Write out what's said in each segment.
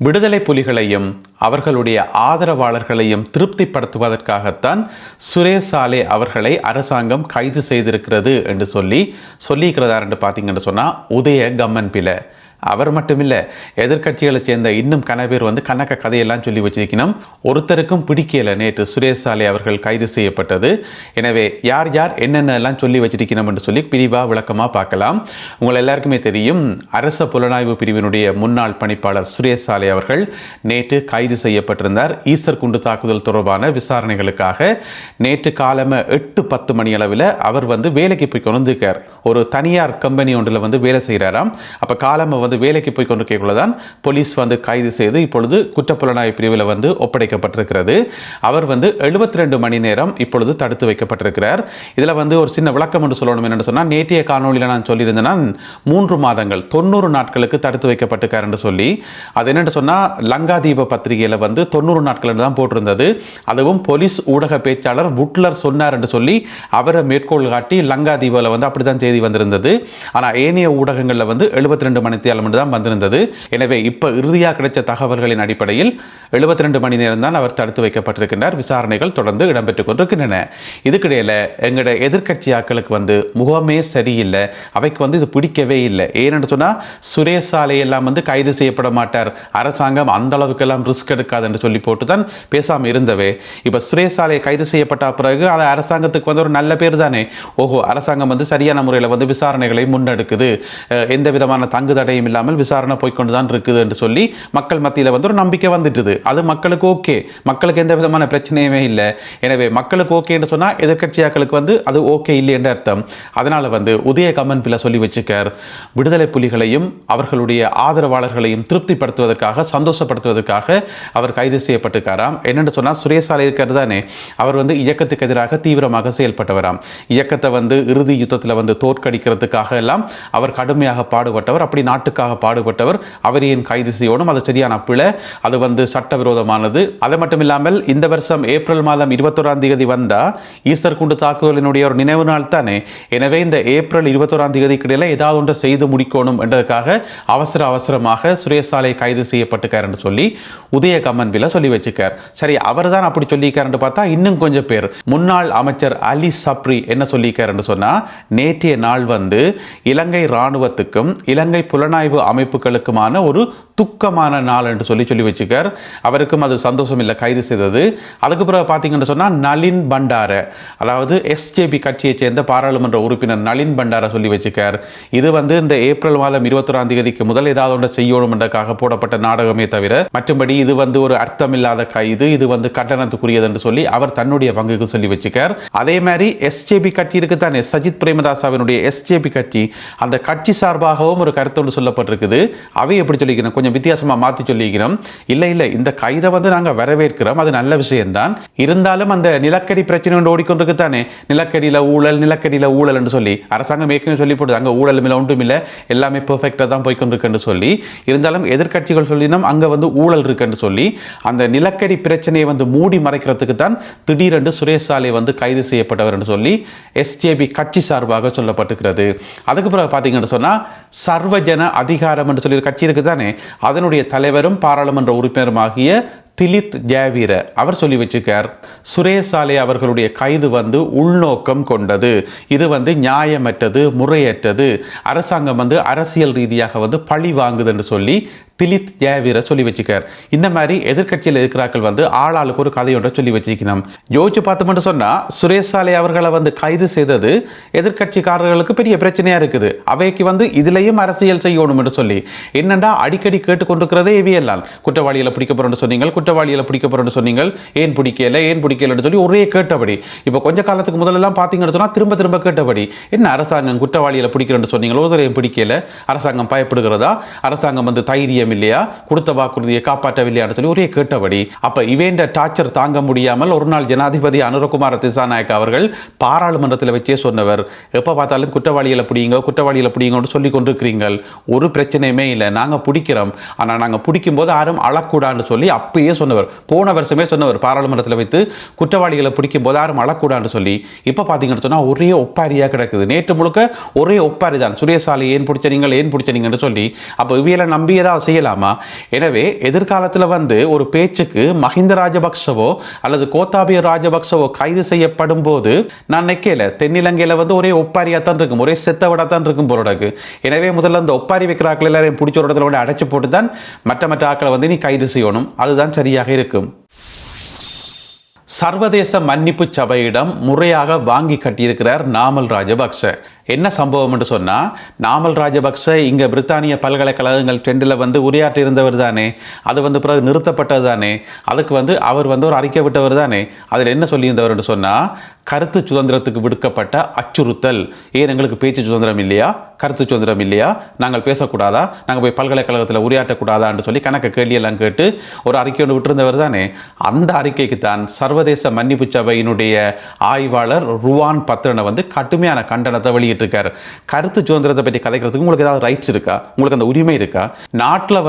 விடுதலை புலிகளையும் அவர்களுடைய ஆதரவாளர்களையும் திருப்திப்படுத்துவதற்காகத்தான் சுரேஷ் சாலே அவர்களை அரசாங்கம் கைது செய்திருக்கிறது என்று சொல்லியிருக்கிறதா என்று பார்த்தீங்கன்னு சொன்னால் உதய கம்மன் பிள்ளை அவர் மட்டுமில்லை, எதிர்கட்சிகளை சேர்ந்த இன்னும் கன பேர் கணக்க கதையெல்லாம் சொல்லி வச்சிருக்கணும். ஒருத்தருக்கும் பிடிக்கல நேற்று சுரேஷ் சாலே அவர்கள் கைது செய்யப்பட்டது. எனவே யார் யார் என்னென்னலாம் சொல்லி வச்சிருக்கணும் என்று சொல்லி பிரிவாக விளக்கமாக பார்க்கலாம். உங்கள் எல்லாருக்குமே தெரியும், அரச புலனாய்வு பிரிவினுடைய முன்னாள் பணிப்பாளர் சுரேஷ் சாலே அவர்கள் நேற்று கைது செய்யப்பட்டிருந்தார். ஈஸ்டர் குண்டு தாக்குதல் தொடர்பான விசாரணைகளுக்காக நேற்று காலமே 8-10 மணி அளவில் அவர் வேலைக்கு போய் கொண்டிருக்கார். ஒரு தனியார் கம்பெனி ஒன்றில் வேலை செய்கிறாராம். அப்போ காலமே வேலைக்கு போய் கொண்டிருக்கக்குள்ளதான் போலீஸ் கைது செய்து இப்பொழுது குற்றப்புலனாய்வு பிரிவில் ஒப்படைக்கப்பட்டிருக்கிறது. அவர் 72 மணி நேரம் இப்பொழுது தடுத்து வைக்கப்பட்டிருக்கிறார். இதில் ஒரு சின்ன விளக்கம் என்று சொல்லணும். என்னென்னு சொன்னால், நேற்றைய காணொலியில் நான் சொல்லியிருந்தேன் 3 மாதங்கள் 90 நாட்களுக்கு தடுத்து வைக்கப்பட்டிருக்கார் என்று சொல்லி. அது என்னென்னு சொன்னால், லங்காதீப பத்திரிகையில் 90 நாட்கள் தான் போட்டிருந்தது. அதுவும் போலீஸ் ஊடக பேச்சாளர் புட்லர் சொன்னார் என்று சொல்லி அவரை மேற்கோள் காட்டி லங்காதீபில் அப்படித்தான் செய்தி வந்திருந்தது. ஆனால் ஏனைய ஊடகங்களில் 72 மணி தான் வந்திருந்தது. எனவே இப்ப இறுதியாக கிடைச்ச தகவல்களின் அடிப்படையில் 72 மணி நேரம் தான் அவர் தடுத்து வைக்கப்பட்டிருக்கிறார். விசாரணைகள் தொடர்ந்து இடம்பெற்றுக் கொண்டிருக்கின்றன. இதுக்கிடையில எங்களுடைய எதிர்கட்சி ஆட்களுக்கு முகமே சரியில்லை. அவைக்கு இது பிடிக்கவே இல்லை. ஏன்னு சொன்னா, சுரேஷ் சாலை எல்லாம் கைது செய்யப்பட மாட்டார், அரசாங்கம் அந்த அளவுக்கு எல்லாம் ரிஸ்க் எடுக்காது என்று சொல்லி போட்டுதான் பேசாம இருந்தவே. இப்ப சுரேஷ் சாலை கைது செய்யப்பட்ட பிறகு அது அரசாங்கத்துக்கு ஒரு நல்ல பேர் தானே. ஓஹோ, அரசாங்கம் சரியான முறையில் விசாரணைகளை முன்னெடுக்குது, எந்த விதமான தங்கு தடையும் இல்லாமல் விசாரணை போய்கொண்டுதான் இருக்குது என்று சொல்லி மக்கள் மத்தியில் ஒரு நம்பிக்கை வந்துட்டுது. அது மக்களுக்கு ஓகே, மக்களுக்கு எந்த விதமான பிரச்சனையுமே இல்லை. எனவே மக்களுக்கு ஓகே என்று சொன்னால் எதிர்கட்சியாக்களுக்கு அது ஓகே இல்லை என்ற அர்த்தம். அதனால உதய கம்மன் பிள்ளை சொல்லி வச்சுக்கார், விடுதலை புலிகளையும் அவர்களுடைய ஆதரவாளர்களையும் திருப்திப்படுத்துவதற்காக, சந்தோஷப்படுத்துவதற்காக அவர் கைது செய்யப்பட்டிருக்காராம். என்னென்னு சொன்னால், சுரேஷ் சாலை இருக்கிறது தானே, அவர் இயக்கத்துக்கு எதிராக தீவிரமாக செயல்பட்டவராம். இயக்கத்தை இறுதி யுத்தத்தில் தோற்கடிக்கிறதுக்காக எல்லாம் அவர் கடுமையாக பாடுபட்டவர். அப்படி நாட்டுக்காக பாடுபட்டவர். அவரையும் கைது செய்யணும். அது சரியான பிழை. அது சட்டவிரோதமானது. அது மட்டும் இல்லாமல் இந்த வருஷம் ஏப்ரல் மாதம் 21ஆம் தேதி வந்தா ஈஸ்டர் குண்டு தாக்குதலினுடைய ஒரு நினைவு நாள் தானே. எனவே இந்த ஏப்ரல் 21ஆம் தேதிக்கு இடையில ஏதாவது ஒன்றை செய்து முடிக்கணும் என்றதுக்காக அவசரமாக சுரேஷ் சாலை கைது செய்யப்பட்டிருக்கார் என்று சொல்லி உதய கம்மன் பிள்ளை சொல்லி வச்சுக்கார். சரி, அவர் தான் அப்படி சொல்லியிருக்கார் என்று பார்த்தா இன்னும் கொஞ்சம் பேர், முன்னாள் அமைச்சர் அலி சப்ரி என்ன சொல்லியிருக்கார் என்று சொன்னா, நேற்றைய நாள் இலங்கை இராணுவத்துக்கும் இலங்கை புலனாய்வு அமைப்புகளுக்குமான ஒரு துக்கமான நாள் என்று சொல்லி வச்சுக்கார். அவருக்கும் அது சந்தோஷம் இல்லை கைது செய்தது. அதுக்கு பிறகு பார்த்தீங்கன்னு சொன்னால், நளின் பண்டார, அதாவது எஸ்ஜேபி கட்சியை சேர்ந்த பாராளுமன்ற உறுப்பினர் நளின் பண்டார சொல்லி வச்சுக்கார். இது இந்த ஏப்ரல் மாதம் 21ஆம் தேதிக்கு முதல் ஏதாவது ஒன்று செய்யணும் என்றதுக்காக போடப்பட்ட நாடகமே தவிர மற்றும்படி இது ஒரு அர்த்தமில்லாத கைது, இது கட்டணத்துக்குரியது என்று சொல்லி அவர் தன்னுடைய பங்குக்கு சொல்லி வச்சுக்கார். அதே மாதிரி எஸ்ஜேபி கட்சி இருக்குதானே, சஜித் பிரேமதாசாவினுடைய எஸ்ஜேபி கட்சி, அந்த கட்சி சார்பாகவும் ஒரு கருத்து ஒன்று சொல்லப்பட்டிருக்குது. அவை எப்படி சொல்லிக்கணும், கொஞ்சம் வித்தியாசமாக மாற்றி சொல்லிக்கணும். இல்லை இந்த கைதை நாங்கள் வரவேற்கிறோம், அது நல்ல விஷயம்தான். இருந்தாலும் அந்த நிலக்கரி பிரச்சனை ஒன்று ஓடிக்கொண்டிருக்கு தானே, நிலக்கரியில் ஊழல் என்று சொல்லி அரசாங்கம் ஏற்கனவே சொல்லி போடுது, அங்கே ஊழல் இல்லை ஒன்றும் இல்லை, எல்லாமே பெர்ஃபெக்டாக தான் போய்கொண்டிருக்கு சொல்லி. இருந்தாலும் எதிர்கட்சிகள் சொல்லினோம் அங்கே ஊழல் இருக்குன்னு சொல்லி அந்த நிலக்கரி பிரச்சனையை மூடி மறைக்கிறதுக்கு தான் திடீரென்று சுரேஷ் சாலை கைது செய்யப்பட்டவர் என்று சொல்லி எஸ்ஜேபி கட்சி சார்பாக சொல்லப்பட்டிருக்கிறது. அதுக்கு பிறகு பார்த்தீங்கன்னு சொன்னால், சர்வஜன அதிகாரம் என்று சொல்லி கட்சி இருக்கு தானே, அதனுடைய தலைவரும் பாராளுமன்ற உறுப்பினருமாகிய திலித் ஜாவீர அவர் சொல்லி வச்சுக்கார், சுரேஷ் சாலே அவர்களுடைய கைது உள்நோக்கம் கொண்டது, இது நியாயமற்றது, முறையற்றது, அரசாங்கம் அரசியல் ரீதியாக பழி வாங்குது என்று சொல்லி திலித் ஜாவீர சொல்லி வச்சுக்கார். இந்த மாதிரி எதிர்கட்சியில் இருக்கிறார்கள் ஆளாளுக்கு ஒரு கதையோட சொல்லி வச்சுக்கணும். யோசிச்சு பார்த்தோம்னு சொன்னால், சுரேஷ் சாலே அவர்களை கைது செய்தது எதிர்கட்சிக்காரர்களுக்கு பெரிய பிரச்சனையா இருக்குது. அவைக்கு இதுலையும் அரசியல் செய்யணும் என்று சொல்லி என்னண்டா அடிக்கடி கேட்டுக்கொண்டிருக்கிறதே இவையெல்லாம். குற்றவாளிகளை பிடிக்க போறோம்னு சொன்னீங்க, குற்றவாளிகளை பிடிக்க போறோம்னு சொன்னீங்க, ஏன் பிடிக்கலன்னு சொல்லி ஒரே கேட்டபடி. இப்போ கொஞ்ச காலத்துக்கு முதலெல்லாம் பார்த்தீங்கன்னு சொன்னால் திரும்ப கேட்டபடி, என்ன அரசாங்கம் குற்றவாளிகளை பிடிக்கிறேன்னு சொன்னீங்க, ஒருத்தரையும் பிடிக்கல, அரசாங்கம் பயப்படுகிறதா, அரசாங்கம் தைரியம் இல்லையா, கொடுத்த வாக்குறுதியை காப்பாற்றவில்லையான்னு சொல்லி ஒரே கேட்டபடி. அப்ப இவேண்ட டார்ச்சர் தாங்க முடியாமல் ஒரு நாள் ஜனாதிபதி அனுரகுமார திசாநாயக்க அவர்கள் பாராளுமன்றத்தில் வச்சே சொன்னவர், எப்ப பார்த்தாலும் குற்றவாளிகளை பிடிங்கன்னு சொல்லி கொண்டிருக்கிறீங்க, ஒரு பிரச்சனையுமே இல்லை, நாங்க பிடிக்கிறோம், ஆனா நாங்க பிடிக்கும் போது யாரும் அழக்கூடாதுன்னு சொல்லி அப்பயே சொன்னவர், போன வருஷமே சொன்னவர் பாராளுமன்றத்தில் வைத்து குற்றவாளிகளை பிடிக்கும் போது யாரும் அழக்கூடாதுன்னு சொல்லி. இப்போ பார்த்தீங்கன்னு சொன்னால் ஒரே ஒப்பாரியாக கிடக்குது. நேற்று முழுக்க ஒரே ஒப்பாரி தான். சுரேசாலை ஏன் பிடிச்ச நீங்கன்னு சொல்லி. அப்போ இவையில நம்பி ஏதாவது செய்யலாமா? எனவே எதிர்காலத்தில் ஒரு பேச்சுக்கு மஹிந்த ராஜபக்சவோ அல்லது கோத்தாபய ராஜபக்சவோ கைது செய்யப்படும் போது நான் நினைக்கல தென்னிலங்கையில் ஒரே ஒப்பாரியாக தான் இருக்கும், ஒரே செத்தவடா தான் இருக்கும் போறதுக்கு. எனவே முதல்ல அந்த ஒப்பாரி வைக்கிற ஆக்கள் எல்லாரையும் பிடிச்ச ஒரு இடத்துல அடைச்சு போட்டு தான் மற்ற ஆக்களை நீ கைது செய்யணும். அதுதான் சரியாக இருக்கும். சர்வதேச மன்னிப்பு சபையிடம் முறையாக வாங்கி கட்டியிருக்கிறார் நாமல் ராஜபக்ச. என்ன சம்பவம் என்று சொன்னால், நாமல் ராஜபக்ச இங்கே பிரித்தானிய பல்கலைக்கழகங்கள் டெண்டில் உரையாற்றி இருந்தவர் தானே, அது பிறகு நிறுத்தப்பட்டது தானே, அதுக்கு அவர் ஒரு அறிக்கை விட்டவர் தானே. அதில் என்ன சொல்லியிருந்தவர் என்று சொன்னால், கருத்து சுதந்திரத்துக்கு விடுக்கப்பட்ட அச்சுறுத்தல். ஏன் எங்களுக்கு பேச்சு சுதந்திரம் இல்லையா, கருத்து சுதந்திரம் இல்லையா, நாங்கள் பேசக்கூடாதா, நாங்கள் போய் பல்கலைக்கழகத்தில் உரையாற்றக்கூடாதான்னு சொல்லி கணக்கு கேள்வியெல்லாம் கேட்டு ஒரு அறிக்கை ஒன்று விட்டிருந்தவர் தானே. அந்த அறிக்கைக்கு தான் சர்வதேச மன்னிப்பு சபையினுடைய ஆய்வாளர் ருவான் பத்ரனை கடுமையான கண்டனத்தை வெளியிட்டிருக்கார். கருத்து சுதந்திரத்தை பற்றி கதைக்கிறதுக்கு உங்களுக்கு ஏதாவது ரைட்ஸ் இருக்கா, உங்களுக்கு அந்த உரிமை இருக்கா? நாட்டில்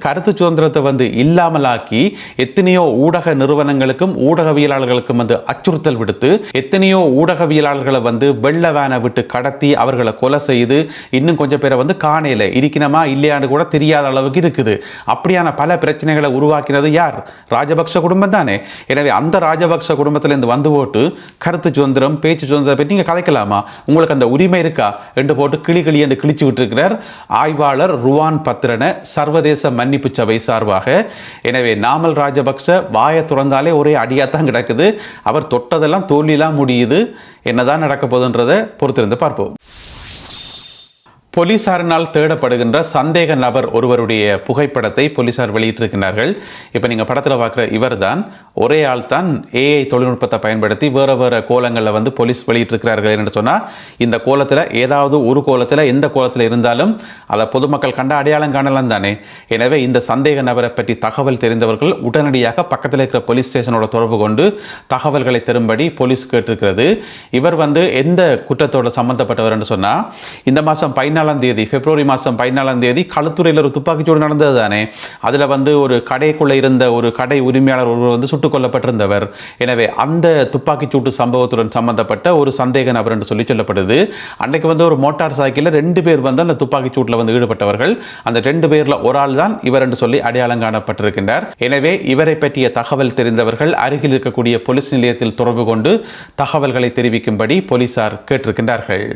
கருத்து சுதந்திரத்தை இல்லாமலாக்கி எத்தனையோ ஊடக நிறுவனங்களுக்கும் ஊடகவியலாளர்களுக்கும் அச்சுறுத்தல் விடுத்து எத்தனையோ ஊடகவியலாளர்களை வெள்ள வேனை விட்டு கடத்தி அவர்களை கொலை செய்து இன்னும் கொஞ்சம் பேரை காணையில இருக்கணுமா இல்லையான்னு கூட தெரியாத அளவுக்கு இருக்குது. அப்படியான பல பிரச்சனைகளை உருவாக்கினது யார்? ராஜபக்ச குடும்பம் தானே. எனவே அந்த ராஜபக்ச குடும்பத்திலிருந்து போட்டு கருத்து சுதந்திரம் பேச்சு சுதந்திரம் பற்றி நீங்க கதைக்கலாமா, உங்களுக்கு அந்த உரிமை இருக்கா என்று போட்டு கிளி என்று கிழிச்சு விட்டிருக்கிறார் ஆய்வாளர் ருவான் பத்ரனை சர்வதேச மன்னிப்பு சபை சார்பாக. எனவே நாமல் ராஜபக்ச வாயை துறந்தாலே ஒரே அடியாத்தான் கிடக்குது. அவர் தொட்டதெல்லாம் தோல்வியெல்லாம் முடியுது. என்னதான் நடக்க போகுதுன்றதை பொறுத்திருந்து பார்ப்போம். போலீசாரினால் தேடப்படுகின்ற சந்தேக நபர் ஒருவருடைய புகைப்படத்தை போலீசார் வெளியிட்டிருக்கிறார்கள். இப்போ நீங்கள் படத்தில் பார்க்குற இவர் தான், ஒரே ஆள் தான் ஏஐ தொழில்நுட்பத்தை பயன்படுத்தி வேறு வேறு கோலங்களில் போலீஸ் வெளியிட்டிருக்கிறார்கள் என்று சொன்னால், இந்த கோலத்தில் ஏதாவது ஒரு கோலத்தில் எந்த கோலத்தில் இருந்தாலும் அதை பொதுமக்கள் கண்ட அடையாளம் காணலாம் தானே. எனவே இந்த சந்தேக நபரை பற்றி தகவல் தெரிந்தவர்கள் உடனடியாக பக்கத்தில் இருக்கிற போலீஸ் ஸ்டேஷனோட தொடர்பு கொண்டு தகவல்களை தரும்படி போலீஸ் கேட்டிருக்கிறது. இவர் எந்த குற்றத்தோடு சம்பந்தப்பட்டவர் என்று சொன்னால், இந்த மாதம் 14 பிப்ரவரி மாதம் 14 களுத்துறையில் ஒரு துப்பாக்கிச்சூடு நடந்தது தானே. அதில் ஒரு கடைக்குள்ளே இருந்த ஒரு கடை உரிமையாளர் ஒருவர் சுட்டுக் கொல்லப்பட்டிருந்தவர். எனவே அந்த துப்பாக்கிச்சூட்டு சம்பவத்துடன் சம்பந்தப்பட்ட ஒரு சந்தேக நபர் என்று சொல்லப்படுது. அன்றைக்கு ஒரு மோட்டார் சைக்கிளில் 2 பேர் அந்த துப்பாக்கிச்சூட்டில் ஈடுபட்டவர்கள். அந்த 2 பேரில் ஒரு ஆள் தான் இவர் என்று சொல்லி அடையாளம் காணப்பட்டிருக்கின்றார். எனவே இவரை பற்றிய தகவல் தெரிந்தவர்கள் அருகில் இருக்கக்கூடிய போலீஸ் நிலையத்தில் தொடர்பு கொண்டு தகவல்களை தெரிவிக்கும்படி போலீசார் கேட்டிருக்கின்றார்கள்.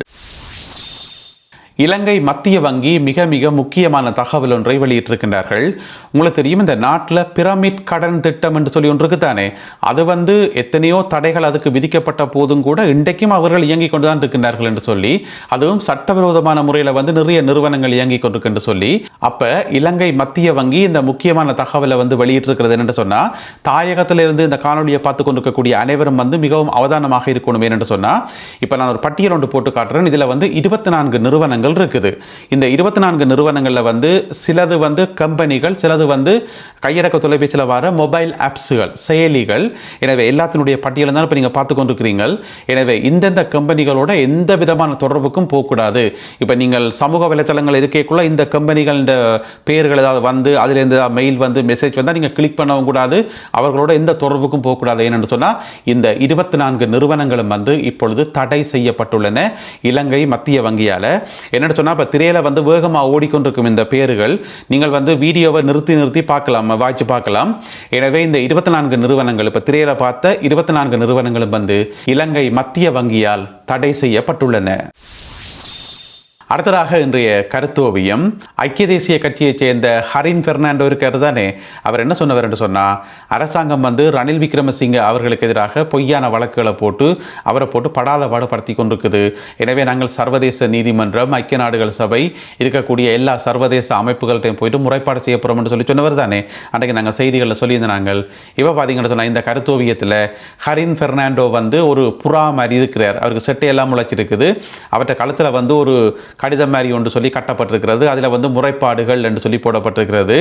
இலங்கை மத்திய வங்கி மிக மிக முக்கியமான தகவல் ஒன்றை வெளியிட்டிருக்கின்றார்கள். உங்களுக்கு தெரியும், இந்த நாட்டில் பிரமிட் கடன் திட்டம் என்று சொல்லி ஒன்று இருக்குதானே. அது எத்தனையோ தடைகள் அதுக்கு விதிக்கப்பட்ட போதும் கூட இன்றைக்கும் அவர்கள் இயங்கிக் கொண்டுதான் இருக்கின்றார்கள் என்று சொல்லி, அதுவும் சட்டவிரோதமான முறையில் நிறைய நிறுவனங்கள் இயங்கிக் கொண்டிருக்கு என்று சொல்லி, அப்ப இலங்கை மத்திய வங்கி இந்த முக்கியமான தகவலை வெளியிட்டிருக்கிறது என்று சொன்னா, தாயகத்திலிருந்து இந்த காணொலியை பார்த்து கொண்டிருக்கக்கூடிய அனைவரும் மிகவும் அவதானமாக இருக்கணும் என்று சொன்னா, இப்ப நான் ஒரு பட்டியல் ஒன்று போட்டு காட்டுறேன். இதுல 24 நிறுவனங்கள் இருக்குது. இந்த 24 நிறுவனங்கள்ல சிலது கம்பெனிகள், சிலது கையடக்க தொலைபேசியில் வர மொபைல் ஆப்ஸ்கள், செயலிகள். எனவே எல்லாத்தினுடைய பட்டியலை தான் இப்போ நீங்கள் பார்த்து கொண்டிருக்கிறீர்கள். எனவே இந்தந்த கம்பெனிகளோட எந்த விதமான தொடர்புக்கும் போகக்கூடாது. இப்போ நீங்கள் சமூக வலைத்தளங்கள் இருக்கக்குள்ள இந்த கம்பெனிகள் பெயர்கள் ஏதாவது அதிலிருந்து மெயில் மெசேஜ் வந்தால் நீங்கள் கிளிக் பண்ணவும் கூடாது, அவர்களோட எந்த தொடர்புக்கும் போகக்கூடாது. ஏனென்று சொன்னால் இந்த 24 நிறுவனங்களும் இப்பொழுது தடை செய்யப்பட்டுள்ளன இலங்கை மத்திய வங்கியால். என்னென்னு சொன்னால், இப்போ திரையில் வேகமாக ஓடிக்கொண்டிருக்கும் இந்த பேர்கள் நீங்கள் வீடியோவை நிறுத்தி பார்க்கலாம், வாட்சி பார்க்கலாம். எனவே இந்த 24 நிறுவனங்கள், இப்போ திரையில் பார்த்த 24 நிறுவனங்களும் இலங்கை மத்திய வங்கியால் தடை செய்யப்பட்டுள்ளன. அடுத்ததாக இன்றைய கருத்தோவியம், ஐக்கிய தேசிய கட்சியைச் சேர்ந்த ஹரின் பெர்னாண்டோ இருக்கிறது தானே. அவர் என்ன சொன்னவர் என்று சொன்னால், அரசாங்கம் ரணில் விக்ரமசிங்க அவர்களுக்கு எதிராக பொய்யான வழக்குகளை போட்டு அவரை படாத பாடுபடுத்தி கொண்டிருக்குது. எனவே நாங்கள் சர்வதேச நீதிமன்றம், ஐக்கிய நாடுகள் சபை இருக்கக்கூடிய எல்லா சர்வதேச அமைப்புகள்கிட்டையும் போயிட்டு முறைப்பாடு செய்ய போகிறோம் என்று சொன்னவர் தானே. அன்றைக்கு நாங்கள் செய்திகளில் சொல்லியிருந்தாங்க. இப்போ பார்த்தீங்கன்னு சொன்னால், இந்த கருத்தோவியத்தில் ஹரின் பெர்னாண்டோ ஒரு புறா மாதிரி இருக்கிறார். அவருக்கு செட்டையெல்லாம் முளைச்சிருக்குது. அவற்றை களத்தில் ஒரு கடிதம் மாதிரி ஒன்று சொல்லி கட்டப்பட்டிருக்கிறது. அதில் முறைப்பாடுகள் என்று சொல்லி போடப்பட்டிருக்கிறது.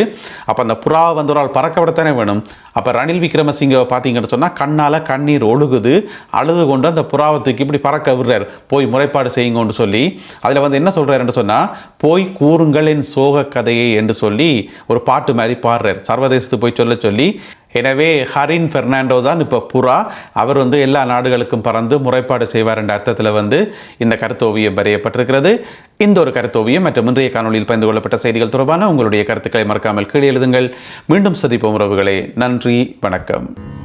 அப்போ அந்த புறா ஒரு ஆள் பறக்க விடத்தானே வேணும். அப்போ ரணில் விக்ரமசிங்க பார்த்தீங்கன்னு சொன்னால் கண்ணால் கண்ணீர் ஒழுகுது, அழுது கொண்டு அந்த புறாவத்துக்கு இப்படி பறக்க விடுறார், போய் முறைப்பாடு செய்யுங்கன்னு சொல்லி. அதில் என்ன சொல்கிறார் என்று சொன்னால், போய் கூறுங்கள் என் சோக கதையை என்று சொல்லி ஒரு பாட்டு மாதிரி பாடுறார். சர்வதேசத்துக்கு போய் சொல்லி எனவே ஹரின் பெர்னாண்டோ தான் இப்போ புறா. அவர் வந்து எல்லா நாடுகளுக்கும் பறந்து முறைப்பாடு செய்வார் என்ற அர்த்தத்தில் வந்து இந்த கருத்தோவியம் வரையப்பட்டிருக்கிறது. இந்த ஒரு கருத்தோவியம் மற்றும் இன்றைய காணொலியில் பகிர்ந்து கொள்ளப்பட்ட செய்திகள் தொடர்பான உங்களுடைய கருத்துக்களை மறக்காமல் கீழே எழுதுங்கள். மீண்டும் சந்திப்போம் உறவுகளே. நன்றி, வணக்கம்.